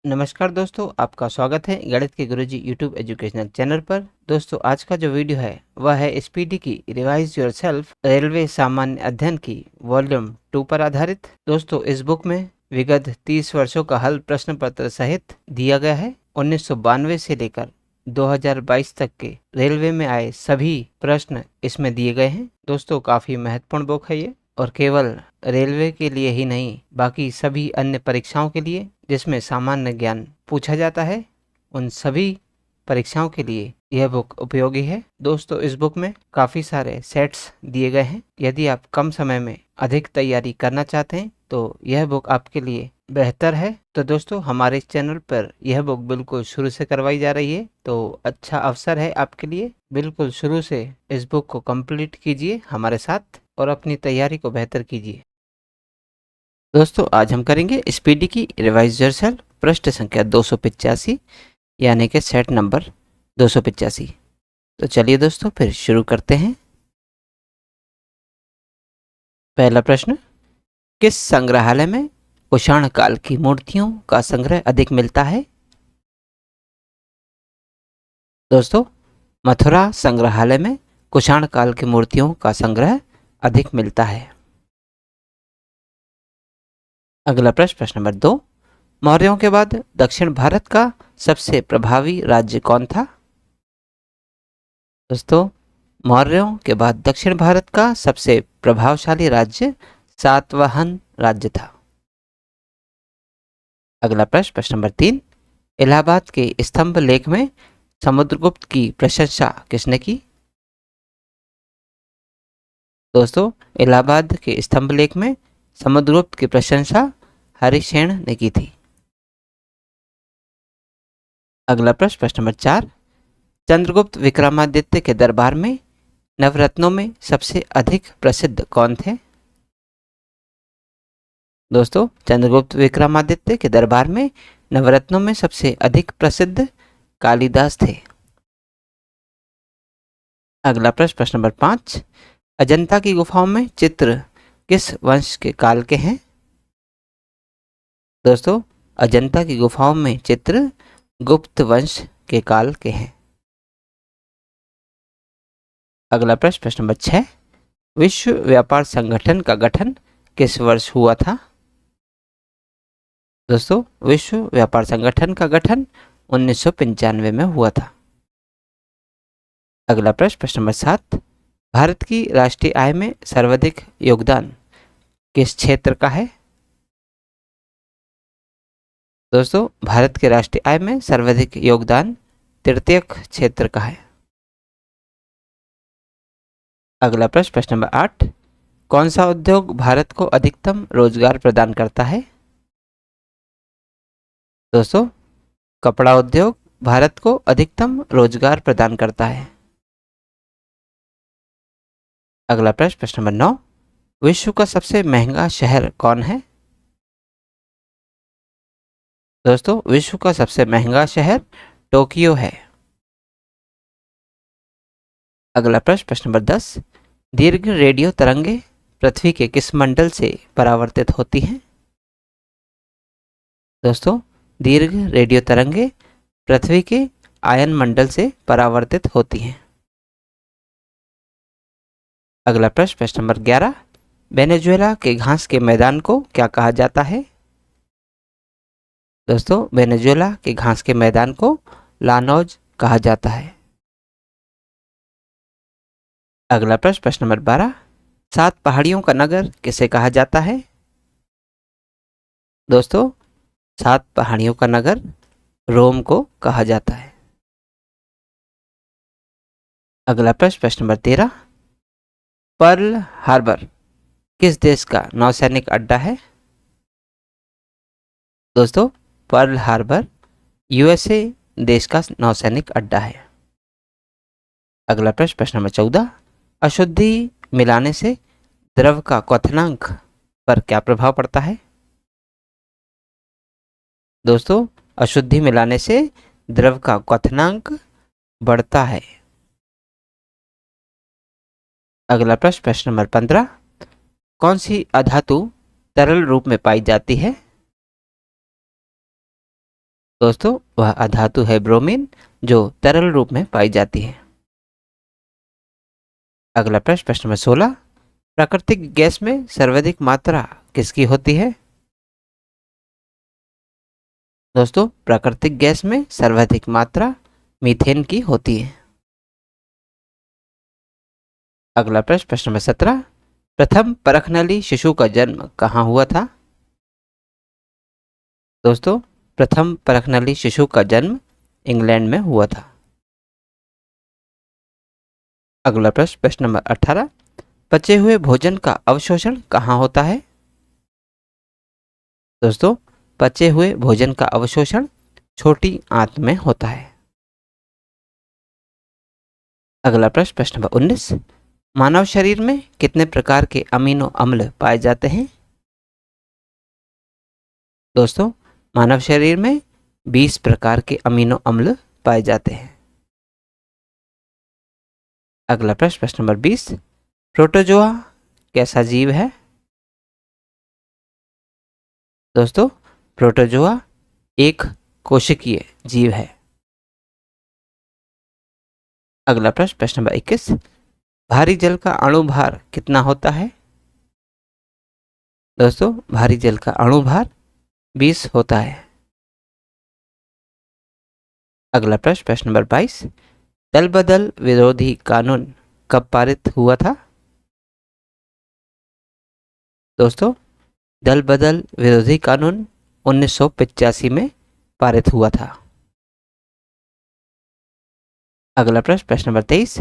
नमस्कार दोस्तों, आपका स्वागत है गणित के गुरुजी यूट्यूब एजुकेशनल चैनल पर। दोस्तों, आज का जो वीडियो है वह है स्पीडी की रिवाइज योरसेल्फ रेलवे सामान्य अध्ययन की वॉल्यूम 2 पर आधारित। दोस्तों, इस बुक में विगत 30 वर्षों का हल प्रश्न पत्र सहित दिया गया है। 1992 से लेकर 2022 तक के रेलवे में आए सभी प्रश्न इसमें दिए गए हैं। दोस्तों, काफी महत्वपूर्ण बुक है ये, और केवल रेलवे के लिए ही नहीं, बाकी सभी अन्य परीक्षाओं के लिए जिसमें सामान्य ज्ञान पूछा जाता है, उन सभी परीक्षाओं के लिए यह बुक उपयोगी है। दोस्तों, इस बुक में काफ़ी सारे सेट्स दिए गए हैं। यदि आप कम समय में अधिक तैयारी करना चाहते हैं तो यह बुक आपके लिए बेहतर है। तो दोस्तों, हमारे चैनल पर यह बुक बिल्कुल शुरू से करवाई जा रही है, तो अच्छा अवसर है आपके लिए। बिल्कुल शुरू से इस बुक को कंप्लीट कीजिए हमारे साथ और अपनी तैयारी को बेहतर कीजिए। दोस्तों, आज हम करेंगे स्पीडी की रिवाइज योरसेल्फ पृष्ठ संख्या 285, यानी कि सेट नंबर 285। तो चलिए दोस्तों, फिर शुरू करते हैं। पहला प्रश्न, किस संग्रहालय में कुषाण काल की मूर्तियों का संग्रह अधिक मिलता है? दोस्तों, मथुरा संग्रहालय में कुषाण काल की मूर्तियों का संग्रह अधिक मिलता है। अगला प्रश्न, प्रश्न नंबर 2, मौर्यों के बाद दक्षिण भारत का सबसे प्रभावी राज्य कौन था? दोस्तों, मौर्यों के बाद दक्षिण भारत का सबसे प्रभावशाली राज्य सातवाहन राज्य था। अगला प्रश्न, प्रश्न नंबर 3, इलाहाबाद के स्तंभ लेख में समुद्रगुप्त की प्रशंसा किसने की? दोस्तों, इलाहाबाद के स्तंभ लेख में समुद्रगुप्त की प्रशंसा हरिसेन ने की थी। अगला प्रश्न, प्रश्न नंबर 4, चंद्रगुप्त विक्रमादित्य के दरबार में नवरत्नों में सबसे अधिक प्रसिद्ध कौन थे? दोस्तों, चंद्रगुप्त विक्रमादित्य के दरबार में नवरत्नों में सबसे अधिक प्रसिद्ध कालिदास थे। अगला प्रश्न, प्रश्न नंबर 5, अजंता की गुफाओं में चित्र किस वंश के काल के हैं? दोस्तों, अजंता की गुफाओं में चित्र गुप्त वंश के काल के हैं। अगला प्रश्न, प्रश्न नंबर 6, विश्व व्यापार संगठन का गठन किस वर्ष हुआ था? दोस्तों, विश्व व्यापार संगठन का गठन 1995 में हुआ था। अगला प्रश्न, प्रश्न नंबर 7, भारत की राष्ट्रीय आय में सर्वाधिक योगदान किस क्षेत्र का है? दोस्तों, भारत के राष्ट्रीय आय में सर्वाधिक योगदान तृतीयक क्षेत्र का है। अगला प्रश्न, प्रश्न नंबर 8, कौन सा उद्योग भारत को अधिकतम रोजगार प्रदान करता है? दोस्तों, कपड़ा उद्योग भारत को अधिकतम रोजगार प्रदान करता है। अगला प्रश्न, प्रश्न नंबर 9, विश्व का सबसे महंगा शहर कौन है? दोस्तों, विश्व का सबसे महंगा शहर टोक्यो है। अगला प्रश्न, प्रश्न नंबर 10, दीर्घ रेडियो तरंगे पृथ्वी के किस मंडल से परावर्तित होती हैं? दोस्तों, दीर्घ रेडियो तरंगे पृथ्वी के आयन मंडल से परावर्तित होती हैं। अगला प्रश्न, प्रश्न नंबर 11, वेनेजुएला के घास के मैदान को क्या कहा जाता है? दोस्तों, वेनेजुएला के घास के मैदान को लानोज कहा जाता है। अगला प्रश्न, प्रश्न नंबर 12, 7 पहाड़ियों का नगर किसे कहा जाता है? दोस्तों, 7 पहाड़ियों का नगर रोम को कहा जाता है। अगला प्रश्न, प्रश्न नंबर 13, पर्ल हार्बर किस देश का नौसैनिक अड्डा है? दोस्तों, पर्ल हार्बर यूएसए देश का नौसैनिक अड्डा है। अगला प्रश्न, प्रश्न नंबर 14, अशुद्धि मिलाने से द्रव का क्वथनांक पर क्या प्रभाव पड़ता है? दोस्तों, अशुद्धि मिलाने से द्रव का क्वथनांक बढ़ता है। अगला प्रश्न, प्रश्न नंबर 15, कौन सी अधातु तरल रूप में पाई जाती है? दोस्तों वह अधातु है ब्रोमीन, जो तरल रूप में पाई जाती है। अगला प्रश्न, प्रश्न नंबर 16, प्राकृतिक गैस में सर्वाधिक मात्रा किसकी होती है? दोस्तों प्राकृतिक गैस में सर्वाधिक मात्रा मीथेन की होती है। अगला प्रश्न, प्रश्न नंबर 17, प्रथम परखनली शिशु का जन्म कहाँ हुआ था? दोस्तों प्रथम परखनली शिशु का जन्म इंग्लैंड में हुआ था। अगला प्रश्न, प्रश्न नंबर 18, पचे हुए भोजन का अवशोषण कहाँ होता है? दोस्तों पचे हुए भोजन का अवशोषण छोटी आंत में होता है। अगला प्रश्न, प्रश्न नंबर 19, मानव शरीर में कितने प्रकार के अमीनो अम्ल पाए जाते हैं? दोस्तों मानव शरीर में 20 प्रकार के अमीनो अम्ल पाए जाते हैं। अगला प्रश्न, प्रश्न नंबर 20, प्रोटोजोआ कैसा जीव है? दोस्तों प्रोटोजोआ एक कोशिकीय जीव है। अगला प्रश्न, प्रश्न नंबर 21, भारी जल का अणु भार कितना होता है? दोस्तों भारी जल का अणु भार 20 होता है। अगला प्रश्न, प्रश्न नंबर 22, दल बदल विरोधी कानून कब पारित हुआ था? दोस्तों दल बदल विरोधी कानून 1985 में पारित हुआ था। अगला प्रश्न, प्रश्न नंबर 23,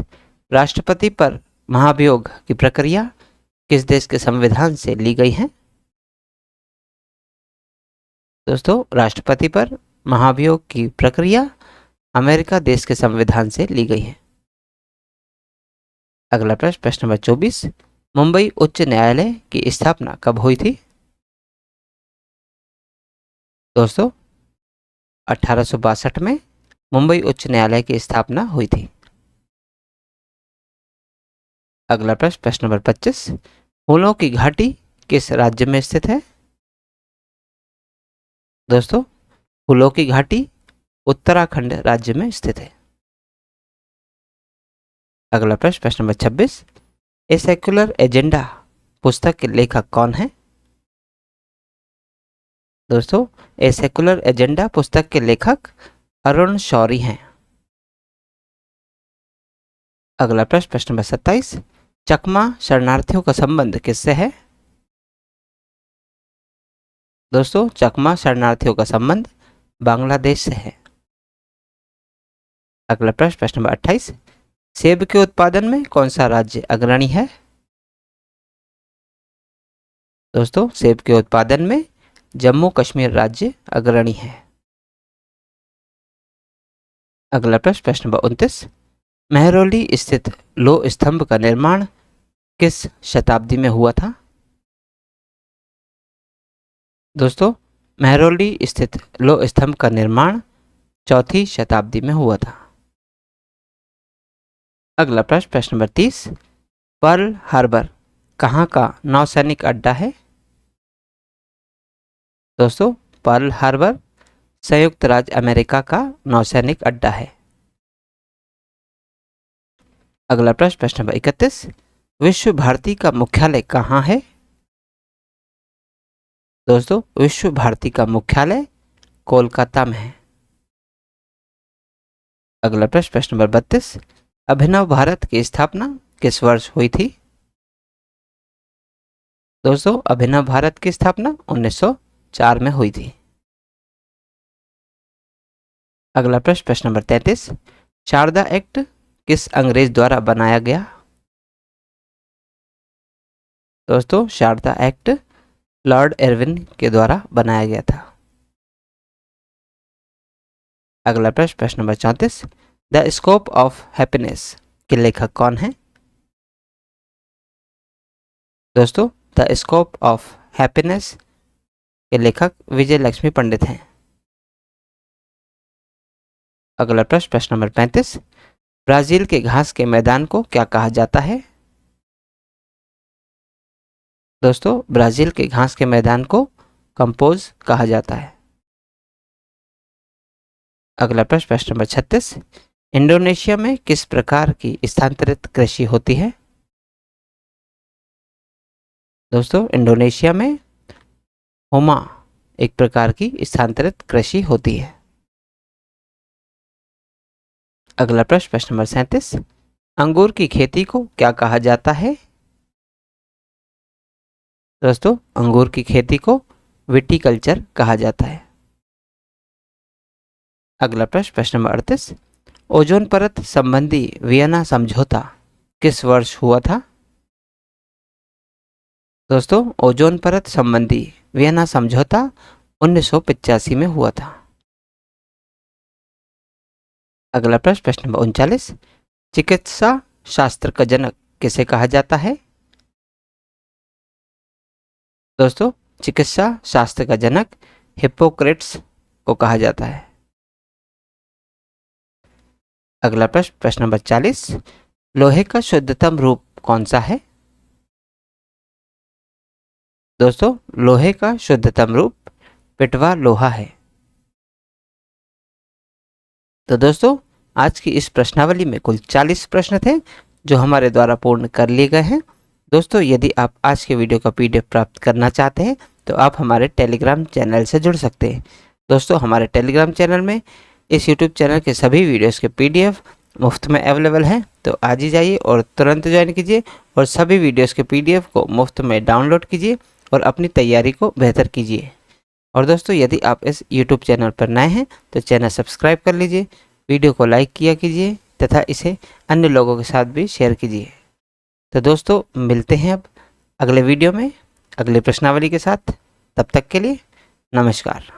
राष्ट्रपति पर महाभियोग की प्रक्रिया किस देश के संविधान से ली गई है? दोस्तों राष्ट्रपति पर महाभियोग की प्रक्रिया अमेरिका देश के संविधान से ली गई है। अगला प्रश्न, प्रश्न नंबर 24, मुंबई उच्च न्यायालय की स्थापना कब हुई थी? दोस्तों 1862 में मुंबई उच्च न्यायालय की स्थापना हुई थी। अगला प्रश्न, प्रश्न नंबर 25, फूलों की घाटी किस राज्य में स्थित है? दोस्तों फूलों की घाटी उत्तराखंड राज्य में स्थित है। अगला प्रश्न, प्रश्न नंबर 26, ए सेक्युलर एजेंडा पुस्तक के लेखक कौन है? दोस्तों ए सेक्युलर एजेंडा पुस्तक के लेखक अरुण शौरी हैं। अगला प्रश्न, प्रश्न नंबर 27, चकमा शरणार्थियों का संबंध किससे है? दोस्तों चकमा शरणार्थियों का संबंध बांग्लादेश से है। अगला प्रश्न, प्रश्न नंबर 28, सेब के उत्पादन में कौन सा राज्य अग्रणी है? दोस्तों सेब के उत्पादन में जम्मू कश्मीर राज्य अग्रणी है। अगला प्रश्न, प्रश्न नंबर 29, मेहरौली स्थित लौह स्तंभ का निर्माण किस शताब्दी में हुआ था? दोस्तों मेहरौली स्थित लौह स्तंभ का निर्माण 4वीं शताब्दी में हुआ था। अगला प्रश्न, प्रश्न नंबर 30, पर्ल हार्बर कहाँ का नौसैनिक अड्डा है? दोस्तों पर्ल हार्बर संयुक्त राज्य अमेरिका का नौसैनिक अड्डा है। अगला प्रश्न, प्रश्न नंबर 31, विश्व भारती का मुख्यालय कहाँ है? दोस्तों विश्व भारती का मुख्यालय कोलकाता में है। अगला प्रश्न, प्रश्न नंबर 32, अभिनव भारत की स्थापना किस वर्ष हुई थी? दोस्तों अभिनव भारत की स्थापना 1904 में हुई थी। अगला प्रश्न, प्रश्न नंबर 33, शारदा एक्ट किस अंग्रेज द्वारा बनाया गया? दोस्तों शारदा एक्ट लॉर्ड इरविन के द्वारा बनाया गया था। अगला प्रश्न, प्रश्न number 34, the scope of happiness के लेखक कौन है? दोस्तों द स्कोप ऑफ हैप्पीनेस के लेखक विजय लक्ष्मी पंडित हैं। अगला प्रश्न, प्रश्न नंबर 35, ब्राजील के घास के मैदान को क्या कहा जाता है? दोस्तों ब्राजील के घास के मैदान को कंपोज कहा जाता है। अगला प्रश्न, प्रश्न नंबर 36, इंडोनेशिया में किस प्रकार की स्थानांतरित कृषि होती है? दोस्तों, इंडोनेशिया में होमा एक प्रकार की स्थानांतरित कृषि होती है। अगला प्रश्न, प्रश्न नंबर 37, अंगूर की खेती को क्या कहा जाता है? दोस्तों, अंगूर की खेती को विटीकल्चर कहा जाता है। अगला प्रश्न, प्रश्न नंबर 38, ओजोन परत संबंधी वियना समझौता किस वर्ष हुआ था? दोस्तों, ओजोन परत संबंधी वियना समझौता 1985 में हुआ था। अगला प्रश्न, प्रश्न नंबर 39, चिकित्सा शास्त्र का जनक किसे कहा जाता है? दोस्तों, चिकित्सा शास्त्र का जनक हिप्पोक्रेट्स को कहा जाता है। अगला प्रश्न, प्रश्न नंबर 40, लोहे का शुद्धतम रूप कौन सा है? दोस्तों, लोहे का शुद्धतम रूप पिटवा लोहा है। तो दोस्तों, आज की इस प्रश्नावली में कुल 40 प्रश्न थे जो हमारे द्वारा पूर्ण कर लिए गए हैं। दोस्तों, यदि आप आज के वीडियो का PDF प्राप्त करना चाहते हैं तो आप हमारे टेलीग्राम चैनल से जुड़ सकते हैं। दोस्तों, हमारे टेलीग्राम चैनल में इस YouTube चैनल के सभी वीडियोस के PDF मुफ्त में अवेलेबल हैं, तो आज ही जाइए और तुरंत ज्वाइन कीजिए और सभी वीडियोस के PDF को मुफ्त में डाउनलोड कीजिए और अपनी तैयारी को बेहतर कीजिए। और दोस्तों, यदि आप इस YouTube चैनल पर नए हैं तो चैनल सब्सक्राइब कर लीजिए, वीडियो को लाइक किया कीजिए तथा इसे अन्य लोगों के साथ भी शेयर कीजिए। तो दोस्तों, मिलते हैं अब अगले वीडियो में अगले प्रश्नावली के साथ। तब तक के लिए नमस्कार।